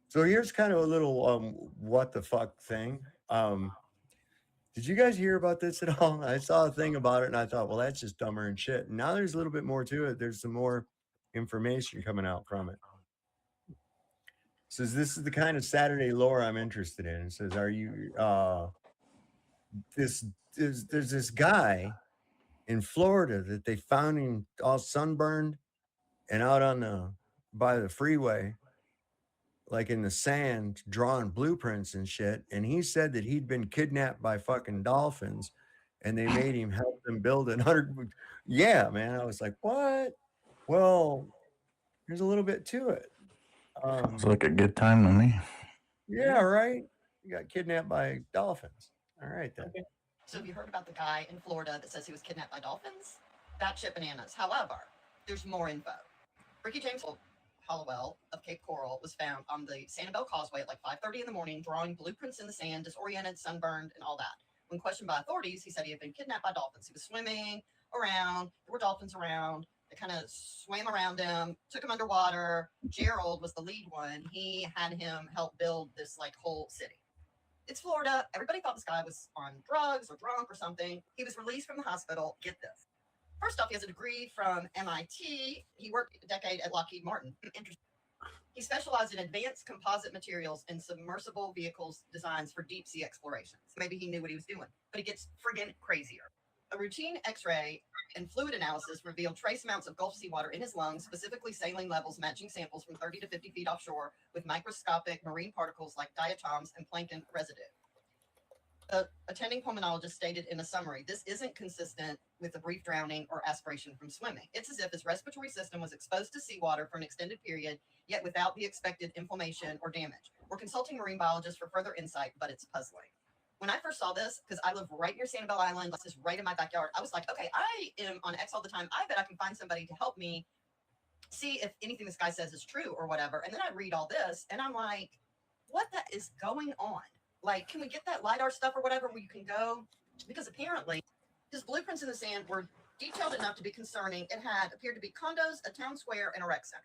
So here's kind of a little what the fuck thing. Did you guys hear about this at all? I saw a thing about it and I thought, well, that's just dumber and shit. And now there's a little bit more to it. There's some more information coming out from it. Says this is the kind of Saturday lore I'm interested in. It says, are you this there's this guy in Florida that they found him all sunburned and out on the by the freeway, like in the sand, drawing blueprints and shit. And he said that he'd been kidnapped by fucking dolphins and they made him help them build an under. Yeah, man. I was like, what? Well, there's a little bit to it. It's like a good time to me. Yeah, right. You got kidnapped by dolphins. All right, then. Okay. So have you heard about the guy in Florida that says he was kidnapped by dolphins? Batshit bananas. However, there's more info. Ricky James Hollowell of Cape Coral was found on the Sanibel Causeway at like 5:30 in the morning, drawing blueprints in the sand, disoriented, sunburned, and all that. When questioned by authorities, he said he had been kidnapped by dolphins. He was swimming around. There were dolphins around. They kind of swam around him, took him underwater. Gerald was the lead one. He had him help build this like whole city. It's Florida. Everybody thought this guy was on drugs or drunk or something. He was released from the hospital. Get this. First off, he has a degree from MIT. He worked a decade at Lockheed Martin. Interesting. He specialized in advanced composite materials and submersible vehicles designs for deep sea explorations. Maybe he knew what he was doing, but it gets friggin' crazier. A routine X-ray and fluid analysis revealed trace amounts of Gulf seawater in his lungs, specifically saline levels matching samples from 30 to 50 feet offshore with microscopic marine particles like diatoms and plankton residue. The attending pulmonologist stated in a summary, this isn't consistent with a brief drowning or aspiration from swimming. It's as if his respiratory system was exposed to seawater for an extended period, yet without the expected inflammation or damage. We're consulting marine biologists for further insight, but it's puzzling. When I first saw this, because I live right near Sanibel Island, this is right in my backyard, I was like, okay, I am on X all the time. I bet I can find somebody to help me see if anything this guy says is true or whatever. And then I read all this and I'm like, what the is going on? Like, can we get that LiDAR stuff or whatever where you can go? Because apparently his blueprints in the sand were detailed enough to be concerning. It had appeared to be condos, a town square, and a rec center.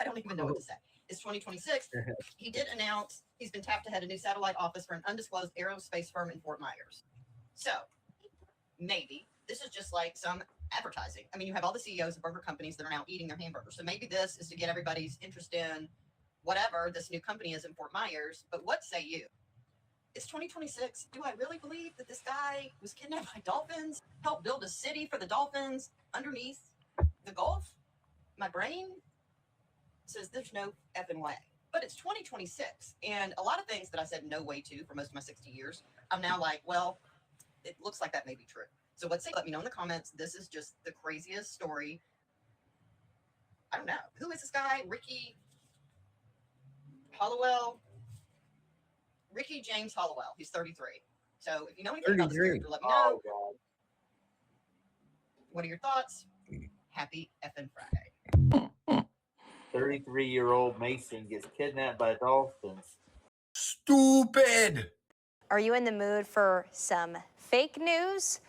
I don't even know what to say. It's 2026. He did announce he's been tapped to head a new satellite office for an undisclosed aerospace firm in Fort Myers. So maybe this is just like some advertising. I mean, you have all the CEOs of burger companies that are now eating their hamburgers. So maybe this is to get everybody's interest in whatever this new company is in Fort Myers. But what say you? It's 2026. Do I really believe that this guy was kidnapped by dolphins, helped build a city for the dolphins underneath the Gulf? My brain says there's no effing way. But it's 2026. And a lot of things that I said no way to for most of my 60 years, I'm now like, well, it looks like that may be true. So let's say, let me know in the comments. This is just the craziest story. I don't know. Who is this guy? Ricky Hollowell? Ricky James Hollowell. He's 33. So if you know anything about this character, let me know. Oh, What are your thoughts? Happy effing Friday. 33-year-old Mason gets kidnapped by dolphins. Stupid. Are you in the mood for some fake news?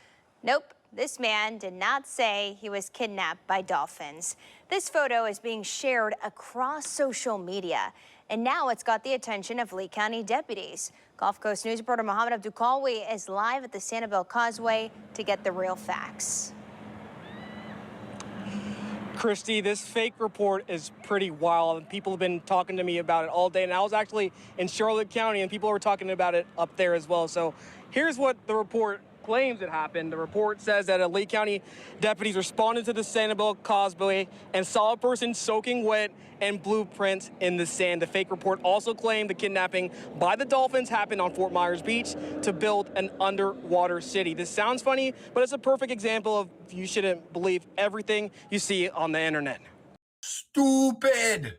Nope. This man did not say he was kidnapped by dolphins. This photo is being shared across social media, and now it's got the attention of Lee County deputies. Gulf Coast News reporter Mohammed Abdulkawi is live at the Sanibel Causeway to get the real facts. Christy, this fake report is pretty wild, and people have been talking to me about it all day. And I was actually in Charlotte County, and people were talking about it up there as well. So here's what the report claims it happened. The report says that Lee County deputies responded to the Sanibel Causeway and saw a person soaking wet and blueprints in the sand. The fake report also claimed the kidnapping by the dolphins happened on Fort Myers Beach to build an underwater city. This sounds funny, but it's a perfect example of you shouldn't believe everything you see on the internet. Stupid.